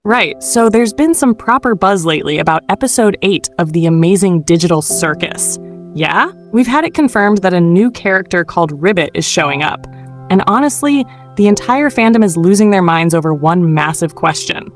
Right, so there's been some proper buzz lately about episode 8 of the Amazing Digital Circus. Yeah? We've had it confirmed that a new character called Ribbit is showing up. And honestly, the entire fandom is losing their minds over one massive question.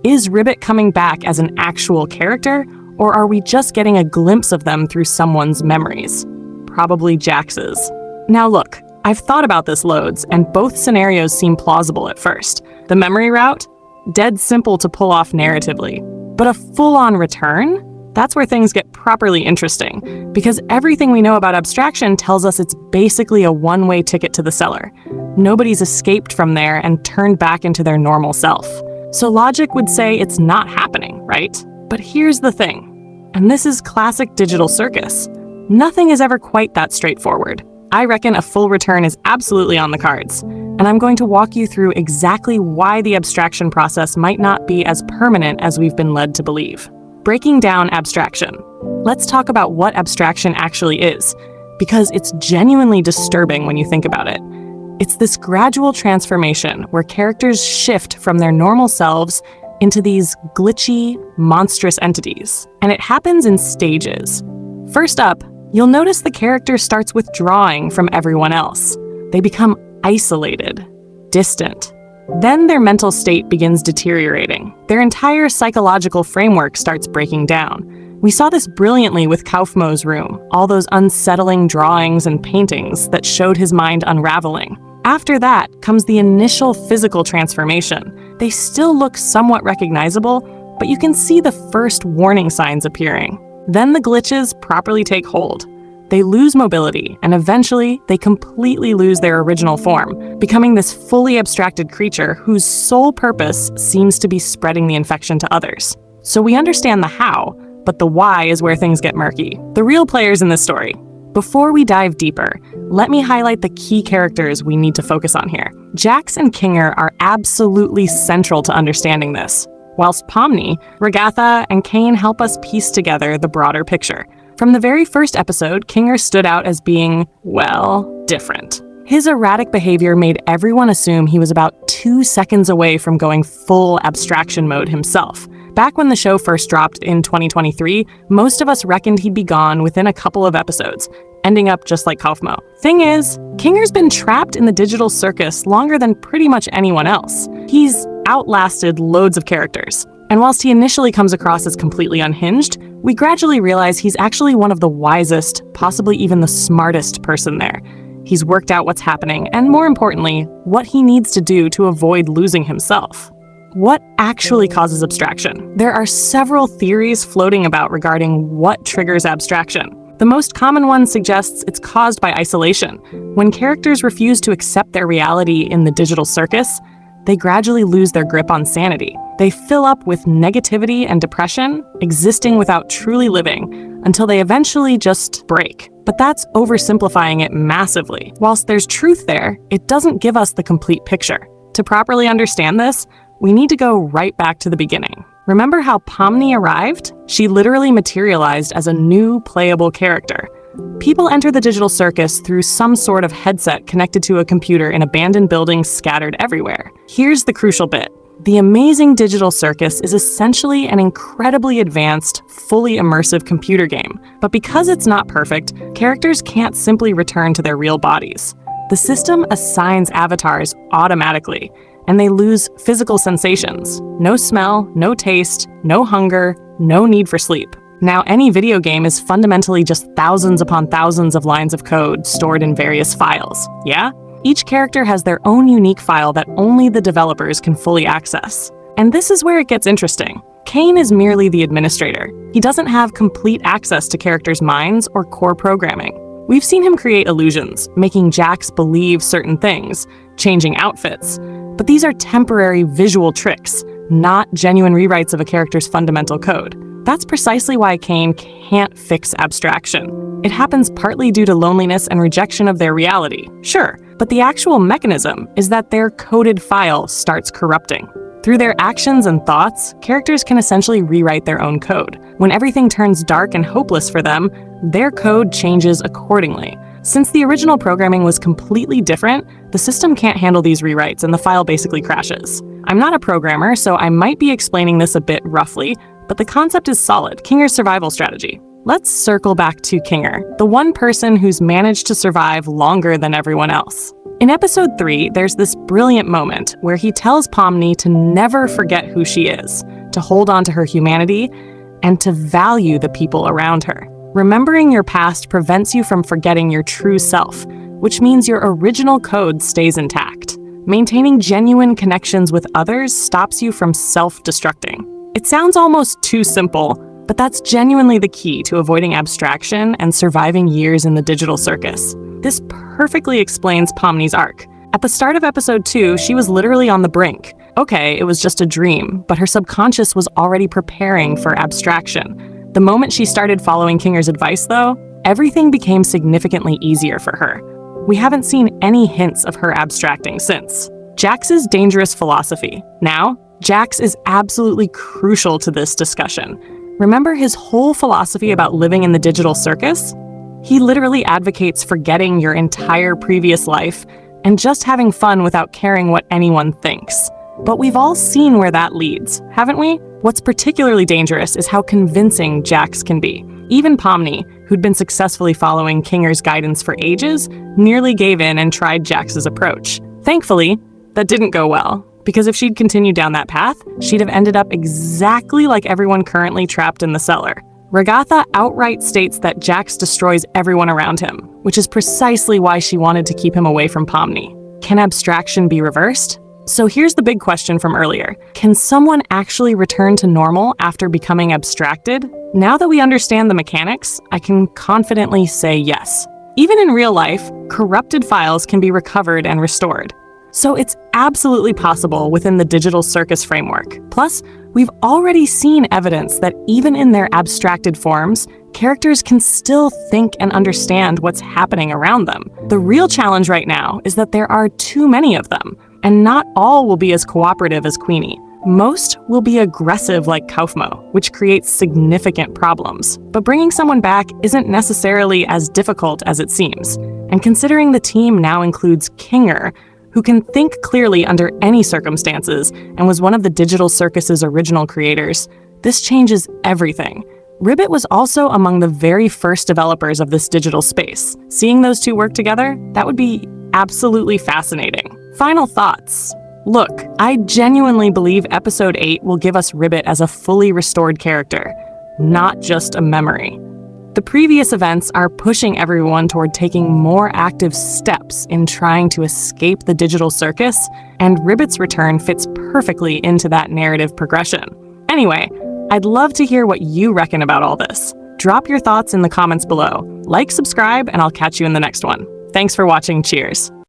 Is Ribbit coming back as an actual character, or are we just getting a glimpse of them through someone's memories? Probably Jax's. Now look, I've thought about this loads, and both scenarios seem plausible at first. The memory route? Dead simple to pull off narratively. But a full-on return? That's where things get properly interesting, because everything we know about Abstraction tells us it's basically a one-way ticket to the cellar. Nobody's escaped from there and turned back into their normal self. So logic would say it's not happening, right? But here's the thing, and this is classic Digital Circus. Nothing is ever quite that straightforward. I reckon a full return is absolutely on the cards, and I'm going to walk you through exactly why the abstraction process might not be as permanent as we've been led to believe. Breaking down abstraction. Let's talk about what abstraction actually is, because it's genuinely disturbing when you think about it. It's this gradual transformation where characters shift from their normal selves into these glitchy, monstrous entities. And it happens in stages. First up, you'll notice the character starts withdrawing from everyone else. They become isolated, distant. Then their mental state begins deteriorating. Their entire psychological framework starts breaking down. We saw this brilliantly with Kaufmo's room, all those unsettling drawings and paintings that showed his mind unraveling. After that comes the initial physical transformation. They still look somewhat recognizable, but you can see the first warning signs appearing. Then the glitches properly take hold. They lose mobility, and eventually they completely lose their original form, becoming this fully abstracted creature whose sole purpose seems to be spreading the infection to others. So we understand the how, but the why is where things get murky. The real players in this story. Before we dive deeper, let me highlight the key characters we need to focus on here. Jax and Kinger are absolutely central to understanding this, whilst Pomni, Regatha, and Caine help us piece together the broader picture. From the very first episode, Kinger stood out as being, well, different. His erratic behavior made everyone assume he was about 2 seconds away from going full abstraction mode himself. Back when the show first dropped in 2023, most of us reckoned he'd be gone within a couple of episodes, ending up just like Kaufmo. Thing is, Kinger's been trapped in the digital circus longer than pretty much anyone else. He's outlasted loads of characters. And whilst he initially comes across as completely unhinged, we gradually realize he's actually one of the wisest, possibly even the smartest person there. He's worked out what's happening, and more importantly, what he needs to do to avoid losing himself. What actually causes abstraction? There are several theories floating about regarding what triggers abstraction. The most common one suggests it's caused by isolation. When characters refuse to accept their reality in the digital circus, they gradually lose their grip on sanity. They fill up with negativity and depression, existing without truly living, until they eventually just break. But that's oversimplifying it massively. Whilst there's truth there, it doesn't give us the complete picture. To properly understand this, we need to go right back to the beginning. Remember how Pomni arrived? She literally materialized as a new playable character. People enter the digital circus through some sort of headset connected to a computer in abandoned buildings scattered everywhere. Here's the crucial bit. The Amazing Digital Circus is essentially an incredibly advanced, fully immersive computer game. But because it's not perfect, characters can't simply return to their real bodies. The system assigns avatars automatically, and they lose physical sensations. No smell, no taste, no hunger, no need for sleep. Now, any video game is fundamentally just thousands upon thousands of lines of code stored in various files, yeah? Each character has their own unique file that only the developers can fully access. And this is where it gets interesting. Caine is merely the administrator. He doesn't have complete access to characters' minds or core programming. We've seen him create illusions, making Jax believe certain things, changing outfits. But these are temporary visual tricks, not genuine rewrites of a character's fundamental code. That's precisely why Caine can't fix abstraction. It happens partly due to loneliness and rejection of their reality, sure, but the actual mechanism is that their coded file starts corrupting. Through their actions and thoughts, characters can essentially rewrite their own code. When everything turns dark and hopeless for them, their code changes accordingly. Since the original programming was completely different, the system can't handle these rewrites and the file basically crashes. I'm not a programmer, so I might be explaining this a bit roughly, but the concept is solid, Kinger's survival strategy. Let's circle back to Kinger, the one person who's managed to survive longer than everyone else. In episode 3, there's this brilliant moment where he tells Pomni to never forget who she is, to hold on to her humanity, and to value the people around her. Remembering your past prevents you from forgetting your true self, which means your original code stays intact. Maintaining genuine connections with others stops you from self-destructing. It sounds almost too simple, but that's genuinely the key to avoiding abstraction and surviving years in the digital circus. This perfectly explains Pomni's arc. At the start of episode 2, she was literally on the brink. Okay, it was just a dream, but her subconscious was already preparing for abstraction. The moment she started following Kinger's advice, though, everything became significantly easier for her. We haven't seen any hints of her abstracting since. Jax's dangerous philosophy. Now, Jax is absolutely crucial to this discussion. Remember his whole philosophy about living in the digital circus? He literally advocates forgetting your entire previous life and just having fun without caring what anyone thinks. But we've all seen where that leads, haven't we? What's particularly dangerous is how convincing Jax can be. Even Pomni, who'd been successfully following Kinger's guidance for ages, nearly gave in and tried Jax's approach. Thankfully, that didn't go well, because if she'd continued down that path, she'd have ended up exactly like everyone currently trapped in the cellar. Ragatha outright states that Jax destroys everyone around him, which is precisely why she wanted to keep him away from Pomni. Can abstraction be reversed? So here's the big question from earlier. Can someone actually return to normal after becoming abstracted? Now that we understand the mechanics, I can confidently say yes. Even in real life, corrupted files can be recovered and restored. So it's absolutely possible within the digital circus framework. Plus, we've already seen evidence that even in their abstracted forms, characters can still think and understand what's happening around them. The real challenge right now is that there are too many of them, and not all will be as cooperative as Queenie. Most will be aggressive like Kaufmo, which creates significant problems. But bringing someone back isn't necessarily as difficult as it seems. And considering the team now includes Kinger, who can think clearly under any circumstances and was one of the digital circus's original creators, this changes everything. Ribbit was also among the very first developers of this digital space. Seeing those two work together, that would be absolutely fascinating. Final thoughts. Look, I genuinely believe episode 8 will give us Ribbit as a fully restored character, not just a memory. The previous events are pushing everyone toward taking more active steps in trying to escape the digital circus, and Ribbit's return fits perfectly into that narrative progression. Anyway, I'd love to hear what you reckon about all this. Drop your thoughts in the comments below. Like, subscribe, and I'll catch you in the next one. Thanks for watching. Cheers.